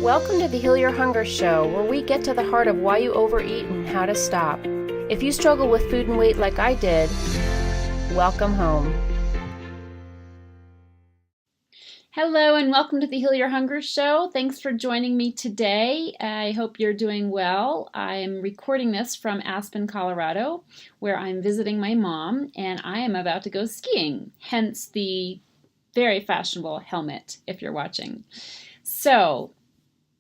Welcome to the Heal Your Hunger Show, where we get to the heart of why you overeat and how to stop. If you struggle with food and weight like I did, welcome home. Hello and welcome to the Heal Your Hunger Show. Thanks for joining me today. I hope you're doing well. I'm recording this from Aspen, Colorado, where I'm visiting my mom, and I am about to go skiing, hence the very fashionable helmet if you're watching. So,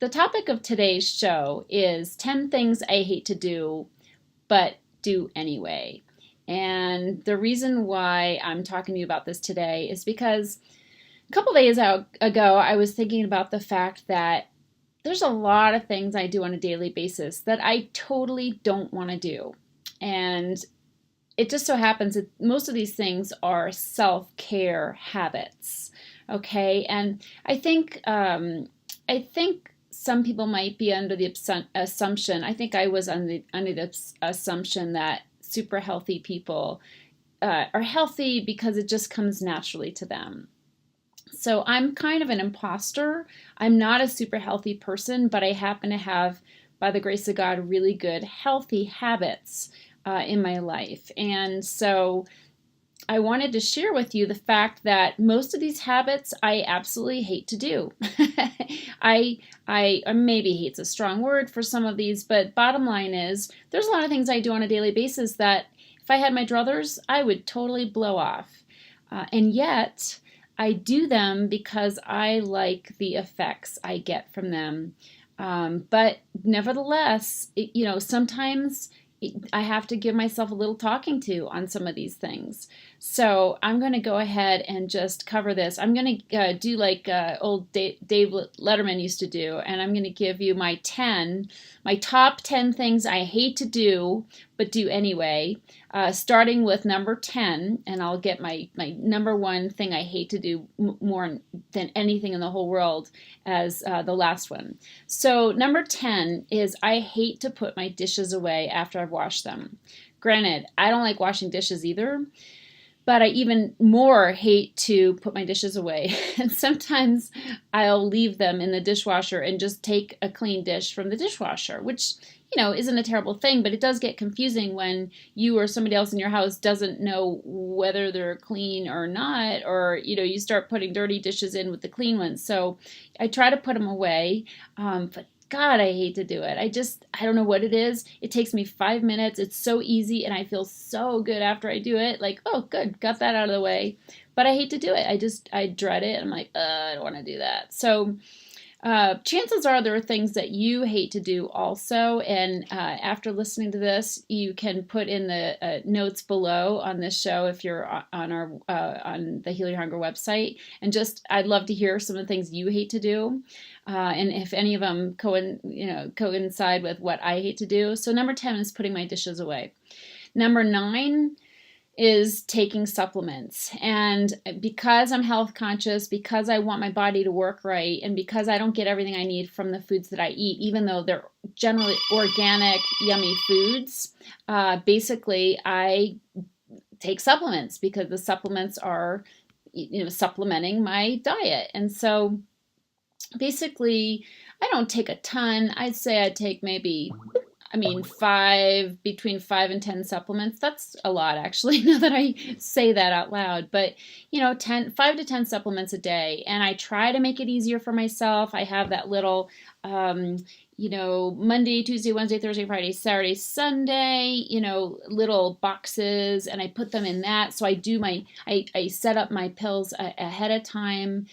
the topic of today's show is 10 things I hate to do, but do anyway. And the reason why I'm talking to you about this today is because a couple days ago, I was thinking about the fact that there's a lot of things I do on a daily basis that I totally don't want to do. And it just so happens that most of these things are self-care habits, okay? And I think some people might be under the assumption, I think I was under the assumption that super healthy people are healthy because it just comes naturally to them. So I'm kind of an imposter. I'm not a super healthy person, but I happen to have, by the grace of God, really good healthy habits in my life. And so I wanted to share with you the fact that most of these habits I absolutely hate to do. I maybe hate's a strong word for some of these, but bottom line is there's a lot of things I do on a daily basis that if I had my druthers, I would totally blow off. And yet I do them because I like the effects I get from them. But nevertheless, sometimes I have to give myself a little talking to on some of these things. So I'm going to go ahead and just cover this. I'm going to do like old Dave Letterman used to do, and I'm going to give you my top 10 things I hate to do, but do anyway, starting with number 10, and I'll get my number one thing I hate to do more than anything in the whole world as the last one. So number 10 is I hate to put my dishes away after I've washed them. Granted, I don't like washing dishes either, but I even more hate to put my dishes away. And sometimes I'll leave them in the dishwasher and just take a clean dish from the dishwasher, which, isn't a terrible thing, but it does get confusing when you or somebody else in your house doesn't know whether they're clean or not, or, you start putting dirty dishes in with the clean ones. So I try to put them away, but God, I hate to do it. I don't know what it is. It takes me 5 minutes. It's so easy, and I feel so good after I do it. Like, oh, good, got that out of the way. But I hate to do it. I dread it. I'm like, I don't want to do that. So chances are there are things that you hate to do also. And after listening to this, you can put in the notes below on this show if you're on the Heal Your Hunger website. And I'd love to hear some of the things you hate to do. And if any of them coincide with what I hate to do. So number 10 is putting my dishes away. Number 9 is taking supplements. And because I'm health conscious, because I want my body to work right, and because I don't get everything I need from the foods that I eat, even though they're generally organic, yummy foods, basically I take supplements because the supplements are, supplementing my diet. And so basically, I don't take a ton. I'd say I take between 5 and 10 supplements. That's a lot, actually, now that I say that out loud. But, 5 to 10 supplements a day. And I try to make it easier for myself. I have that little, Monday, Tuesday, Wednesday, Thursday, Friday, Saturday, Sunday, little boxes, and I put them in that. So I set up my pills ahead of time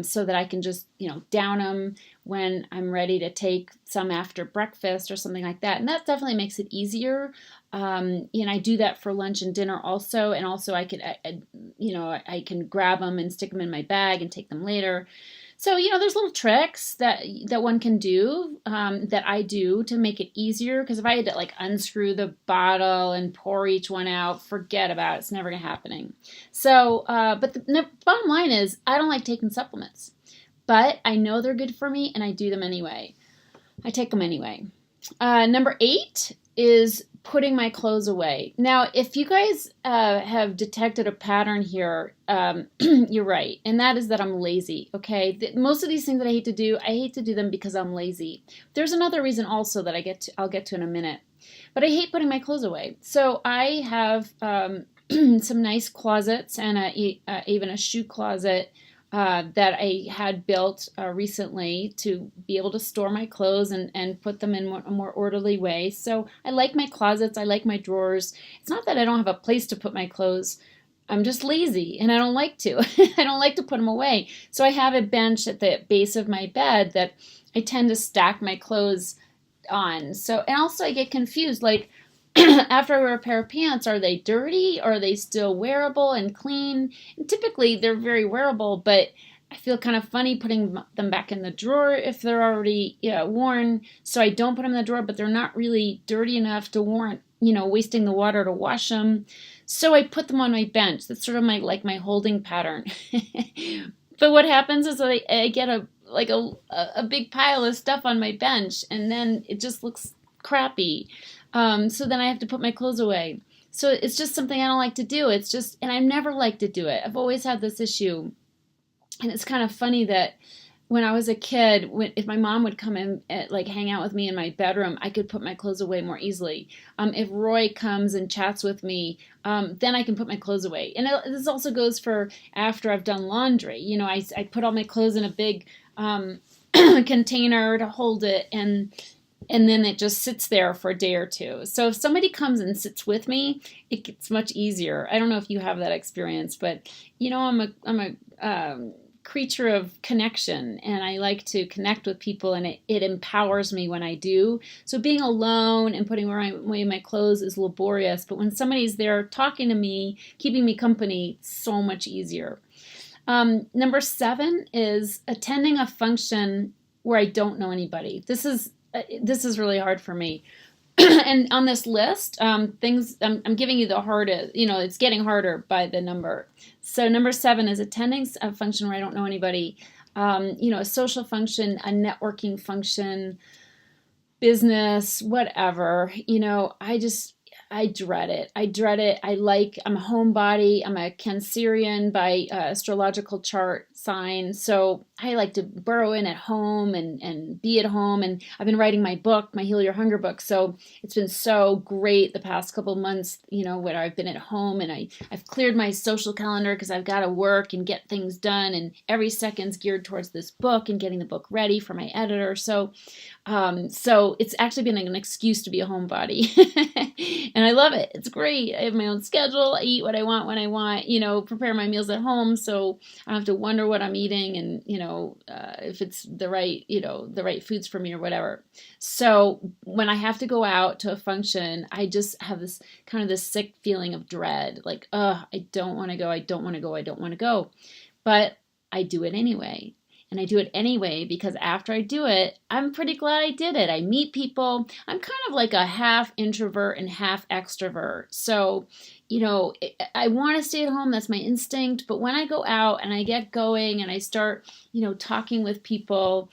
so that I can just, down them when I'm ready to take some after breakfast or something like that. And that definitely makes it easier. And I do that for lunch and dinner also. And also I can grab them and stick them in my bag and take them later. So, there's little tricks that one can do, that I do to make it easier. Because if I had to unscrew the bottle and pour each one out, forget about it. It's never going to happen. So, but the bottom line is I don't like taking supplements. But I know they're good for me and I do them anyway. I take them anyway. Number 8 is putting my clothes away. Now, if you guys have detected a pattern here, you're right. And that is that I'm lazy, okay? Most of these things that I hate to do them because I'm lazy. There's another reason also that I'll get to in a minute. But I hate putting my clothes away. So I have some nice closets and even a shoe closet that I had built recently to be able to store my clothes and put them in a more orderly way. So I like my closets. I like my drawers. It's not that I don't have a place to put my clothes. I'm just lazy and I don't like to. I don't like to put them away. So I have a bench at the base of my bed that I tend to stack my clothes on. So, and also I get confused, like after I wear a pair of pants, are they dirty or are they still wearable and clean? And typically they're very wearable, but I feel kind of funny putting them back in the drawer if they're already worn. So I don't put them in the drawer, but they're not really dirty enough to warrant, wasting the water to wash them. So I put them on my bench. That's sort of my holding pattern. But what happens is I get a big pile of stuff on my bench, and then it just looks crappy. So then I have to put my clothes away. So it's just something I don't like to do. And I've never liked to do it. I've always had this issue. And it's kind of funny that when I was a kid, if my mom would come in, hang out with me in my bedroom, I could put my clothes away more easily. If Roy comes and chats with me, then I can put my clothes away. And this also goes for after I've done laundry. I put all my clothes in a big container to hold it, and then it just sits there for a day or two. So if somebody comes and sits with me, it gets much easier. I don't know if you have that experience, but I'm a creature of connection, and I like to connect with people, and it empowers me when I do. So being alone and putting away my clothes is laborious, but when somebody's there talking to me, keeping me company, it's so much easier. Number 7 is attending a function where I don't know anybody. This is really hard for me. And on this list, things I'm giving you the hardest, it's getting harder by the number. So number 7 is attending a function where I don't know anybody, a social function, a networking function, business, whatever. I dread it. I'm a homebody. I'm a Cancerian by astrological chart sign. So I like to burrow in at home and be at home. And I've been writing my book, my Heal Your Hunger book. So it's been so great the past couple of months, when I've been at home and I've cleared my social calendar because I've got to work and get things done. And every second's geared towards this book and getting the book ready for my editor. So it's actually been an excuse to be a homebody. And I love it. It's great. I have my own schedule. I eat what I want when I want, prepare my meals at home. So I don't have to wonder what I'm eating and, if it's the right foods for me or whatever. So when I have to go out to a function, I just have this kind of this sick feeling of dread. Like, I don't want to go. I don't want to go. I don't want to go. But I do it anyway. And I do it anyway because after I do it, I'm pretty glad I did it. I meet people. I'm kind of like a half introvert and half extrovert. So, I want to stay at home. That's my instinct. But when I go out and I get going and I start, talking with people,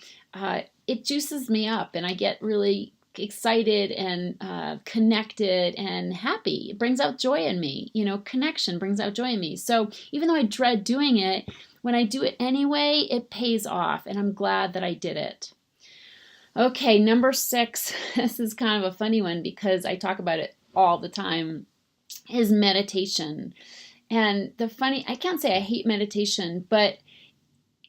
it juices me up and I get really excited and connected and happy. It brings out joy in me. Connection brings out joy in me. So even though I dread doing it, when I do it anyway, it pays off, and I'm glad that I did it. Okay, number 6, this is kind of a funny one because I talk about it all the time, is meditation. And I can't say I hate meditation, but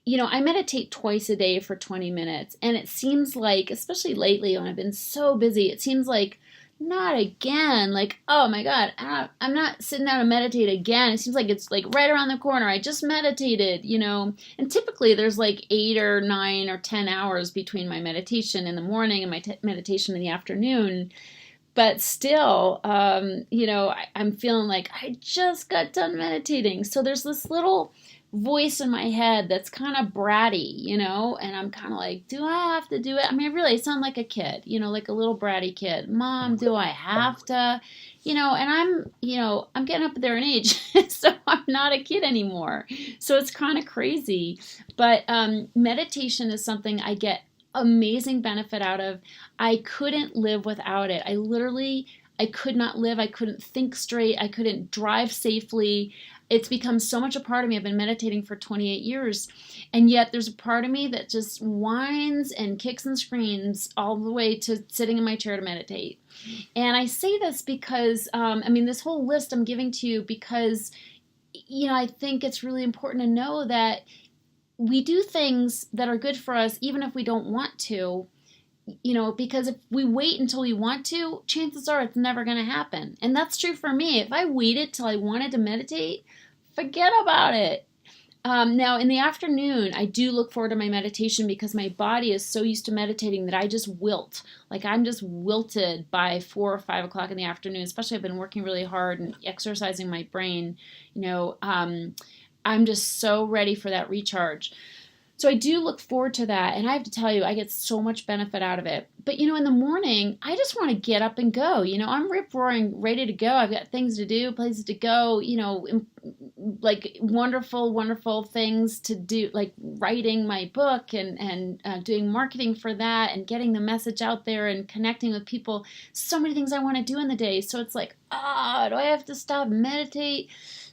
I meditate twice a day for 20 minutes, and it seems like, especially lately when I've been so busy, it seems like not again. Like, oh my God, I'm not sitting down to meditate again. It seems like it's like right around the corner. I just meditated, and typically there's like 8 or 9 or 10 hours between my meditation in the morning and my meditation in the afternoon. But still, I'm feeling like I just got done meditating. So there's this little voice in my head that's kind of bratty, and I'm kind of like, do I have to do it? I mean, I really sound like a kid, like a little bratty kid. Mom, do I have to? And I'm getting up there in age, so I'm not a kid anymore. So it's kind of crazy. But meditation is something I get amazing benefit out of. I couldn't live without it. I could not live. I couldn't think straight. I couldn't drive safely. It's become so much a part of me. I've been meditating for 28 years. And yet there's a part of me that just whines and kicks and screams all the way to sitting in my chair to meditate. And I say this because, this whole list I'm giving to you because, I think it's really important to know that we do things that are good for us even if we don't want to, because if we wait until we want to, chances are it's never going to happen. And that's true for me. If I waited till I wanted to meditate, forget about it. Now, in the afternoon, I do look forward to my meditation because my body is so used to meditating that I just wilt. Like I'm just wilted by 4 or 5 o'clock in the afternoon, especially I've been working really hard and exercising my brain. I'm just so ready for that recharge. So I do look forward to that. And I have to tell you, I get so much benefit out of it. But, in the morning, I just want to get up and go. I'm rip-roaring, ready to go. I've got things to do, places to go, like wonderful, wonderful things to do, like writing my book and doing marketing for that and getting the message out there and connecting with people. So many things I want to do in the day. So it's like, do I have to stop and meditate?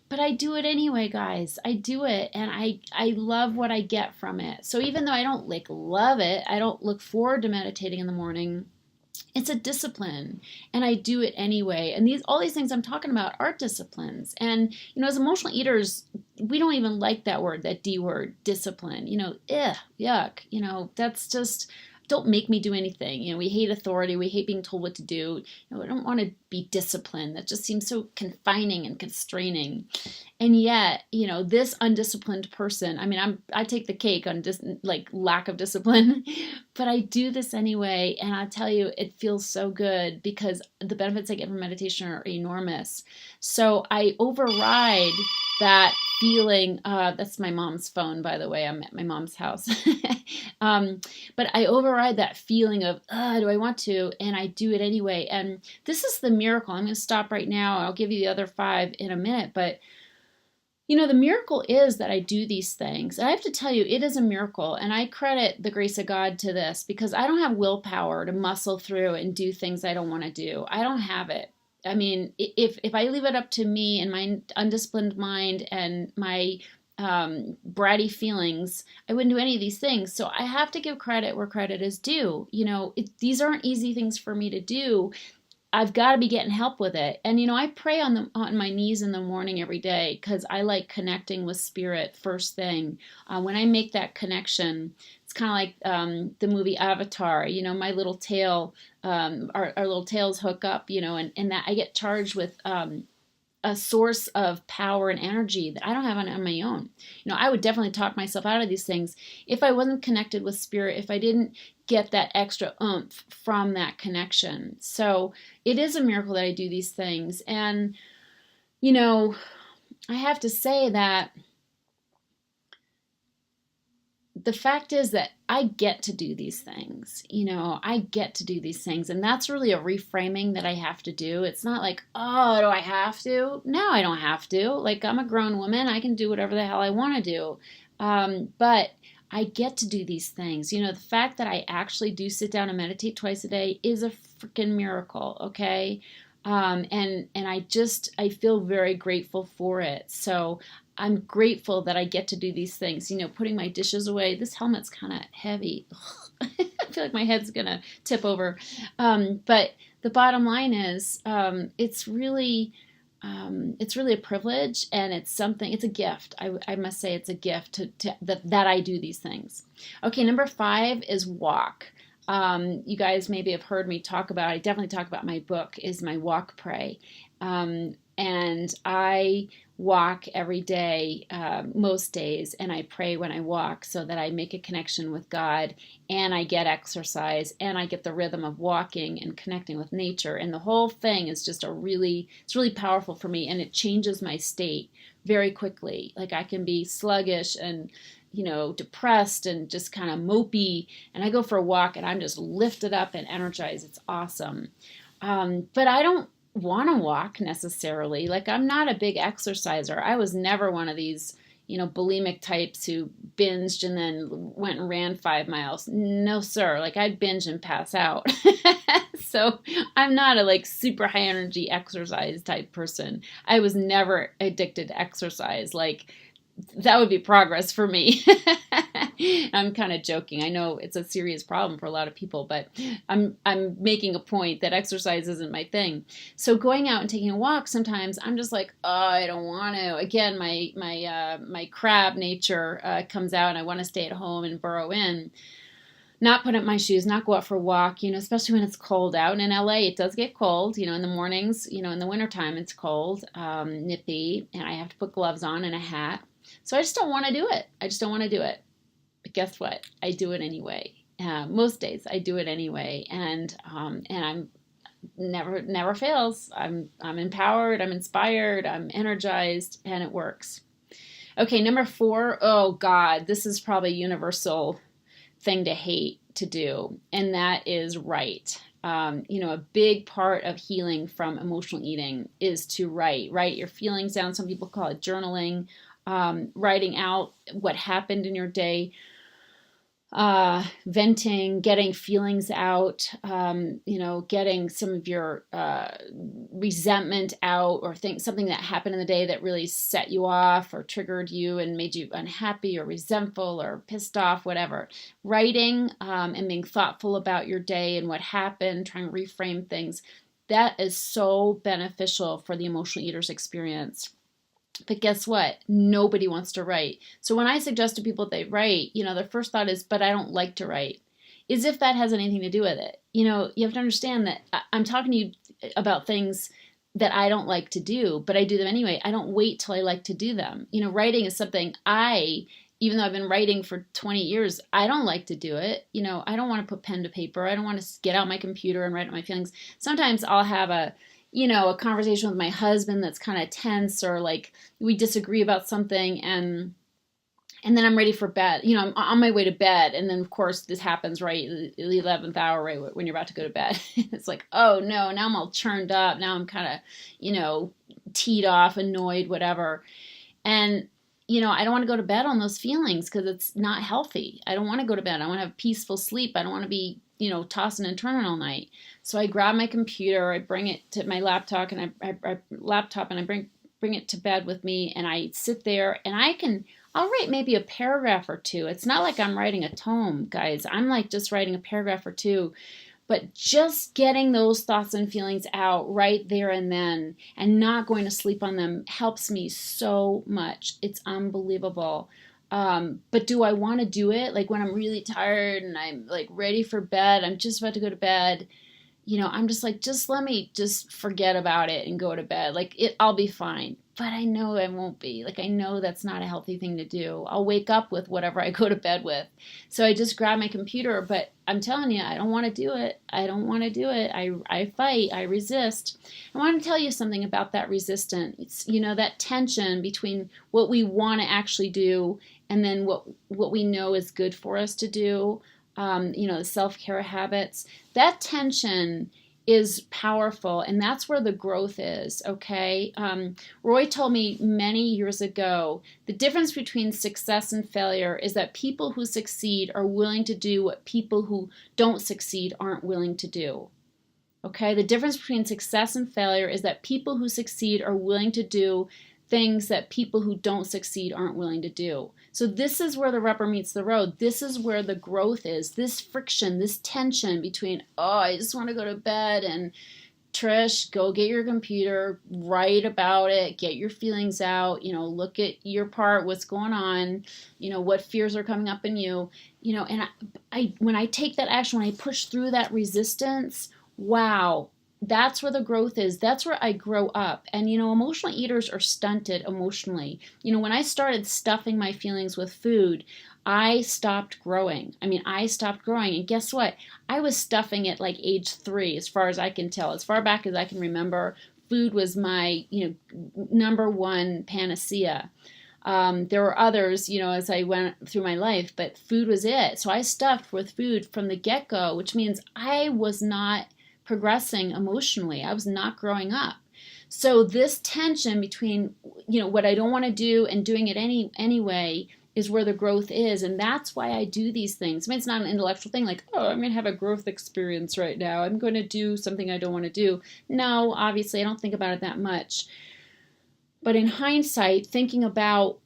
But I do it anyway, guys. I do it, and I love what I get from it. So even though I don't love it, I don't look forward to meditating in the morning, it's a discipline, and I do it anyway. And all these things I'm talking about are disciplines. And, as emotional eaters, we don't even like that word, that D word, discipline. Yuck. That's just... Don't make me do anything. We hate authority. We hate being told what to do. I don't want to be disciplined. That just seems so confining and constraining. And yet, this undisciplined person, I take the cake on lack of discipline, but I do this anyway. And I tell you, it feels so good because the benefits I get from meditation are enormous. So I override that feeling. That's my mom's phone, by the way. I'm at my mom's house. But I override that feeling of, do I want to? And I do it anyway. And this is the miracle. I'm going to stop right now. I'll give you the other 5 in a minute. But, the miracle is that I do these things. I have to tell you, it is a miracle. And I credit the grace of God to this because I don't have willpower to muscle through and do things I don't want to do. I don't have it. If I leave it up to me and my undisciplined mind and my bratty feelings, I wouldn't do any of these things. So I have to give credit where credit is due. These aren't easy things for me to do. I've got to be getting help with it. And, I pray on my knees in the morning every day because I like connecting with spirit first thing. When I make that connection, it's kind of like the movie Avatar, my little tail, our little tails hook up, and that I get charged with a source of power and energy that I don't have on my own. I would definitely talk myself out of these things if I wasn't connected with spirit, if I didn't get that extra oomph from that connection. So it is a miracle that I do these things. And, I have to say that the fact is that I get to do these things. I get to do these things. And that's really a reframing that I have to do. It's not like, do I have to? No, I don't have to. I'm a grown woman. I can do whatever the hell I want to do. But I get to do these things. The fact that I actually do sit down and meditate twice a day is a freaking miracle, okay? And I feel very grateful for it. So I'm grateful that I get to do these things. Putting my dishes away. This helmet's kind of heavy. I feel like my head's going to tip over. But the bottom line is, it's really a privilege, and it's a gift. I must say it's a gift that I do these things. Okay, number 5 is walk. You guys maybe have heard me I definitely talk about my book, is my walk pray. And I walk every day, most days, and I pray when I walk so that I make a connection with God, and I get exercise, and I get the rhythm of walking and connecting with nature. And the whole thing is just it's really powerful for me, and it changes my state very quickly. Like I can be sluggish and depressed and just kind of mopey, and I go for a walk and I'm just lifted up and energized. It's awesome. But I don't want to walk necessarily. I'm not a big exerciser. I was never one of these, bulimic types who binged and then went and ran 5 miles. No, sir. Like, I'd binge and pass out. So I'm not a like super high energy exercise type person. I was never addicted to exercise. Like, that would be progress for me. I'm kind of joking. I know it's a serious problem for a lot of people, but I'm making a point that exercise isn't my thing. So going out and taking a walk, sometimes I'm just like, oh, I don't want to. Again, my crab nature comes out, and I want to stay at home and burrow in. Not put up my shoes, not go out for a walk, especially when it's cold out. And in LA, it does get cold, in the mornings, in the wintertime, it's cold, nippy, and I have to put gloves on and a hat. So I just don't want to do it. I just don't want to do it. But guess what? I do it anyway. Most days I do it anyway. And I'm never fails. I'm empowered, I'm inspired, I'm energized, and it works. Okay, number 4. Oh God, this is probably a universal thing to hate to do, and that is write. A big part of healing from emotional eating is to write your feelings down. Some people call it journaling, writing out what happened in your day, venting, getting feelings out, getting some of your resentment out, or something that happened in the day that really set you off or triggered you and made you unhappy or resentful or pissed off, whatever. Writing and being thoughtful about your day and what happened, trying to reframe things, that is so beneficial for the emotional eater's experience. But guess what? Nobody wants to write. So when I suggest to people they write, their first thought is, but I don't like to write. As if that has anything to do with it. You have to understand that I'm talking to you about things that I don't like to do, but I do them anyway. I don't wait till I like to do them. Writing is something even though I've been writing for 20 years, I don't like to do it. I don't want to put pen to paper. I don't want to get out my computer and write out my feelings. Sometimes I'll have a conversation with my husband that's kind of tense, or like we disagree about something, and then I'm ready for bed. I'm on my way to bed, and then of course this happens right at the 11th hour, right when you're about to go to bed. It's like, oh no, now I'm all churned up. Now I'm kind of, teed off, annoyed, whatever. And I don't want to go to bed on those feelings because it's not healthy. I don't want to go to bed. I want to have peaceful sleep. I don't want to be, tossing and turning all night. So I grab my computer, I bring it to my laptop, and I bring it to bed with me, and I sit there, and I'll write maybe a paragraph or two. It's not like I'm writing a tome, guys. I'm like just writing a paragraph or two. But just getting those thoughts and feelings out right there and then, and not going to sleep on them, helps me so much. It's unbelievable. But do I want to do it? Like when I'm really tired and I'm like ready for bed, I'm just about to go to bed, I'm just like, just let me just forget about it and go to bed. Like I'll be fine. But I know I won't be. Like, I know that's not a healthy thing to do. I'll wake up with whatever I go to bed with. So I just grab my computer, but I'm telling you, I don't want to do it. I don't want to do it. I fight. I resist. I want to tell you something about that resistance. It's, that tension between what we want to actually do and then what we know is good for us to do, the self-care habits. That tension is powerful, and that's where the growth is, okay? Roy told me many years ago, the difference between success and failure is that people who succeed are willing to do what people who don't succeed aren't willing to do, okay? The difference between success and failure is that people who succeed are willing to do things that people who don't succeed aren't willing to do. So this is where the rubber meets the road. This is where the growth is. This friction, this tension between, oh, I just want to go to bed, and Trish, go get your computer, write about it, get your feelings out, look at your part, what's going on, what fears are coming up in you, and I when I take that action, when I push through that resistance, wow, that's where the growth is. That's where I grow up. And, emotional eaters are stunted emotionally. When I started stuffing my feelings with food, I stopped growing. I stopped growing. And guess what? I was stuffing at like age 3, as far as I can tell. As far back as I can remember, food was my, number one panacea. There were others, as I went through my life, but food was it. So I stuffed with food from the get-go, which means I was not progressing emotionally. I was not growing up. So this tension between, what I don't want to do and doing it anyway is where the growth is. And that's why I do these things. I mean, it's not an intellectual thing like, oh, I'm going to have a growth experience right now. I'm going to do something I don't want to do. No, obviously, I don't think about it that much. But in hindsight, thinking about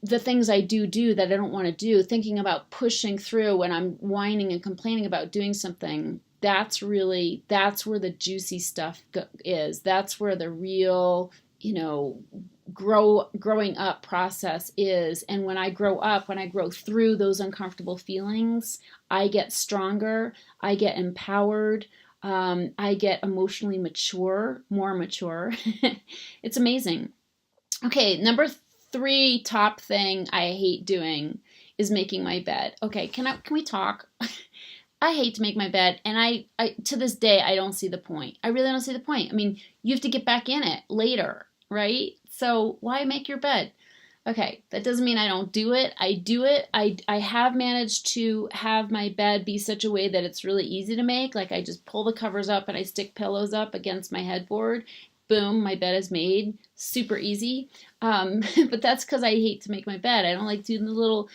the things I do that I don't want to do, thinking about pushing through when I'm whining and complaining about doing something, that's where the juicy stuff is. That's where the real, growing up process is. And when I grow through those uncomfortable feelings, I get stronger, I get empowered, I get emotionally more mature. It's amazing. Okay, number 3 top thing I hate doing is making my bed. Okay, can we talk? I hate to make my bed, and I to this day I don't see the point. I really don't see the point. I mean, you have to get back in it later, right? So why make your bed? Okay, that doesn't mean I don't do it. I do it. I have managed to have my bed be such a way that it's really easy to make. Like I just pull the covers up and I stick pillows up against my headboard. Boom, my bed is made. Super easy. But that's because I hate to make my bed. I don't like doing the little,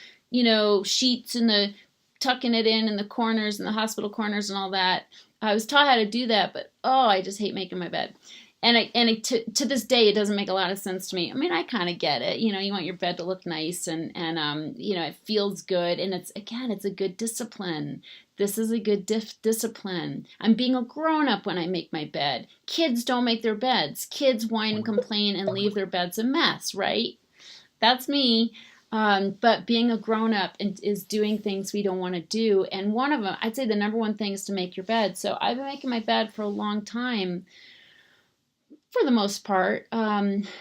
sheets and the tucking it in the corners and the hospital corners and all that. I was taught how to do that, but I just hate making my bed. And to this day, it doesn't make a lot of sense to me. I mean, I kind of get it. You want your bed to look nice and it feels good. And it's a good discipline. This is a good discipline. I'm being a grown-up when I make my bed. Kids don't make their beds. Kids whine and complain and leave their beds a mess, right? That's me. But being a grown-up is doing things we don't want to do. And one of them, I'd say the number one thing is to make your bed. So I've been making my bed for a long time, for the most part,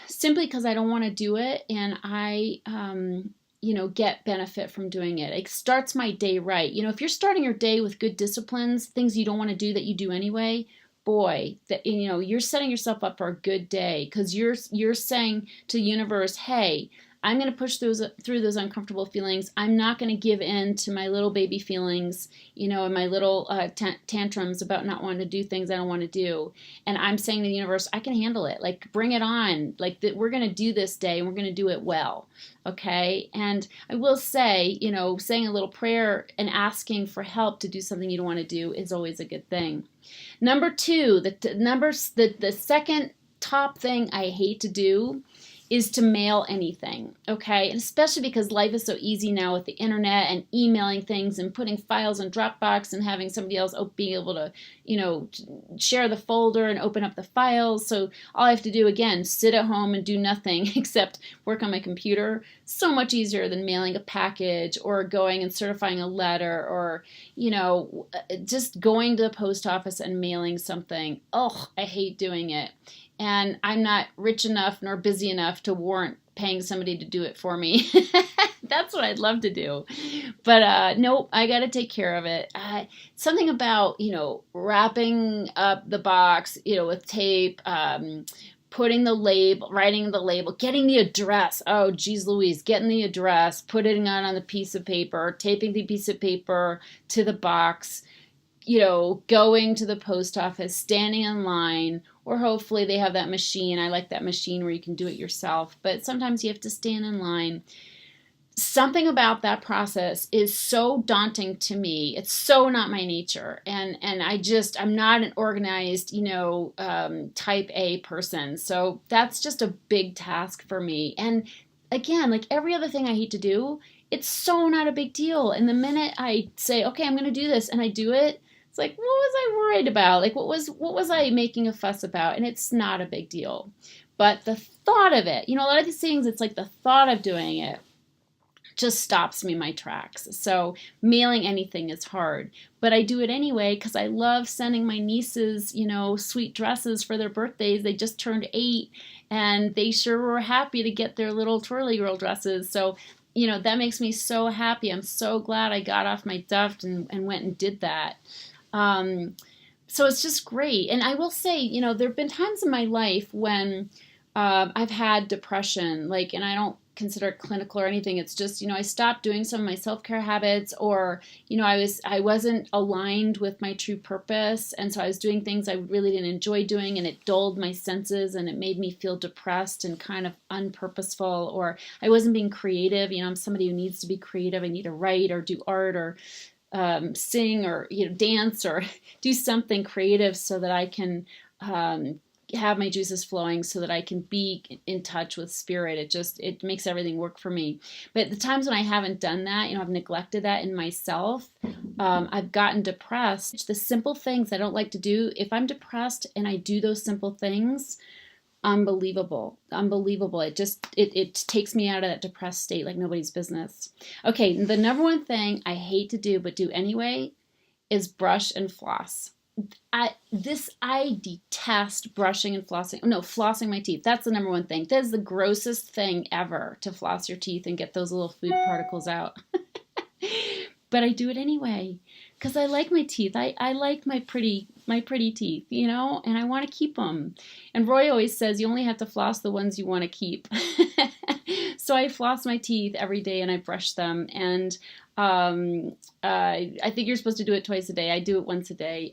simply because I don't want to do it. And I, get benefit from doing it. It starts my day right. If you're starting your day with good disciplines, things you don't want to do that you do anyway, boy, that you're setting yourself up for a good day because you're saying to the universe, hey, I'm going to push through those uncomfortable feelings. I'm not going to give in to my little baby feelings, and my little tantrums about not wanting to do things I don't want to do. And I'm saying to the universe, I can handle it. Like, bring it on. Like, we're going to do this day and we're going to do it well. Okay. And I will say, saying a little prayer and asking for help to do something you don't want to do is always a good thing. Number 2, the second top thing I hate to do is to mail anything, okay? And especially because life is so easy now with the internet and emailing things and putting files in Dropbox and having somebody else be able to, share the folder and open up the files. So all I have to do, again, sit at home and do nothing except work on my computer. So much easier than mailing a package or going and certifying a letter or, just going to the post office and mailing something. Oh, I hate doing it. And I'm not rich enough nor busy enough to warrant paying somebody to do it for me. That's what I'd love to do. But nope, I got to take care of it. Something about, wrapping up the box, with tape, putting the label, writing the label, getting the address. Oh, geez Louise, getting the address, putting it on the piece of paper, taping the piece of paper to the box, going to the post office, standing in line, or hopefully they have that machine. I like that machine where you can do it yourself, but sometimes you have to stand in line. Something about that process is so daunting to me. It's so not my nature. And I'm not an organized, type A person. So that's just a big task for me. And again, like every other thing I hate to do, it's so not a big deal. And the minute I say, okay, I'm going to do this and I do it, it's like, what was I worried about? Like, what was I making a fuss about? And it's not a big deal. But the thought of it, a lot of these things, it's like the thought of doing it just stops me in my tracks. So mailing anything is hard. But I do it anyway because I love sending my nieces, sweet dresses for their birthdays. They just turned 8 and they sure were happy to get their little twirly girl dresses. So that makes me so happy. I'm so glad I got off my duff and went and did that. So it's just great. And I will say, there have been times in my life when I've had depression, and I don't consider it clinical or anything. It's just, I stopped doing some of my self-care habits, or, I wasn't aligned with my true purpose. And so I was doing things I really didn't enjoy doing, and it dulled my senses, and it made me feel depressed and kind of unpurposeful, or I wasn't being creative. I'm somebody who needs to be creative. I need to write or do art or sing or, dance or do something creative so that I can have my juices flowing, so that I can be in touch with spirit. It makes everything work for me. But the times when I haven't done that, I've neglected that in myself. I've gotten depressed. The simple things I don't like to do, if I'm depressed and I do those simple things, unbelievable. It takes me out of that depressed state like nobody's business. Okay, the number one thing I hate to do but do anyway is brush and floss. I detest brushing and flossing. No, flossing my teeth. That's the number one thing. That is the grossest thing ever, to floss your teeth and get those little food particles out. But I do it anyway because I like my teeth. I like my pretty teeth, and I want to keep them. And Roy always says you only have to floss the ones you want to keep. So I floss my teeth every day and I brush them. And I think you're supposed to do it twice a day. I do it once a day.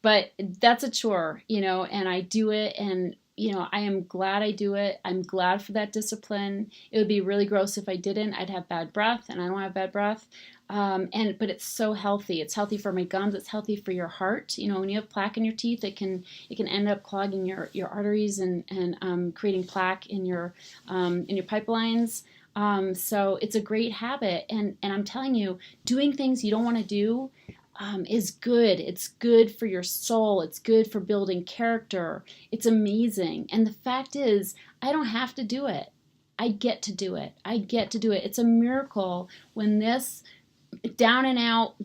But that's a chore, and I do it, and I am glad I do it. I'm glad for that discipline. It would be really gross if I didn't. I'd have bad breath, and I don't have bad breath. But it's so healthy. It's healthy for my gums. It's healthy for your heart. When you have plaque in your teeth, it can end up clogging your arteries and creating plaque in your pipelines. So it's a great habit. And I'm telling you, doing things you don't want to do is good. It's good for your soul. It's good for building character. It's amazing. And the fact is, I don't have to do it. I get to do it. It's a miracle when this down and out,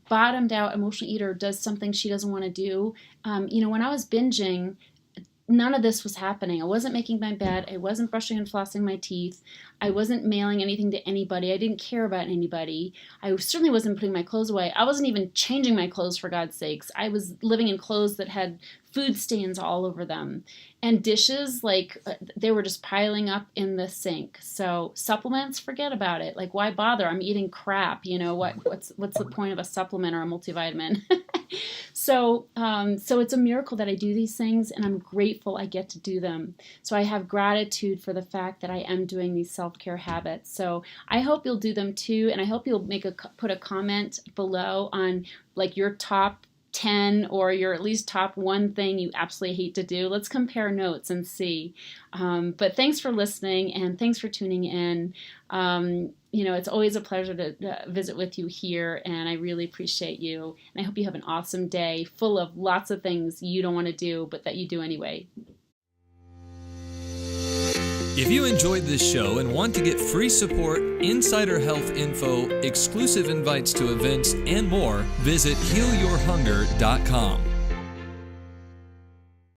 bottomed out emotional eater does something she doesn't want to do. When I was binging, none of this was happening. I wasn't making my bed. I wasn't brushing and flossing my teeth. I wasn't mailing anything to anybody. I didn't care about anybody. I certainly wasn't putting my clothes away. I wasn't even changing my clothes, for God's sakes. I was living in clothes that had food stains all over them. And dishes, they were just piling up in the sink. So supplements, forget about it. Why bother? I'm eating crap. What's the point of a supplement or a multivitamin? So it's a miracle that I do these things, and I'm grateful I get to do them. So I have gratitude for the fact that I am doing these self-care habits. So I hope you'll do them too, and I hope you'll put a comment below on your top 10 or your at least top one thing you absolutely hate to do. Let's compare notes and see. But thanks for listening, and thanks for tuning in. It's always a pleasure to visit with you here, and I really appreciate you. And I hope you have an awesome day full of lots of things you don't want to do, but that you do anyway. If you enjoyed this show and want to get free support, insider health info, exclusive invites to events, and more, visit healyourhunger.com.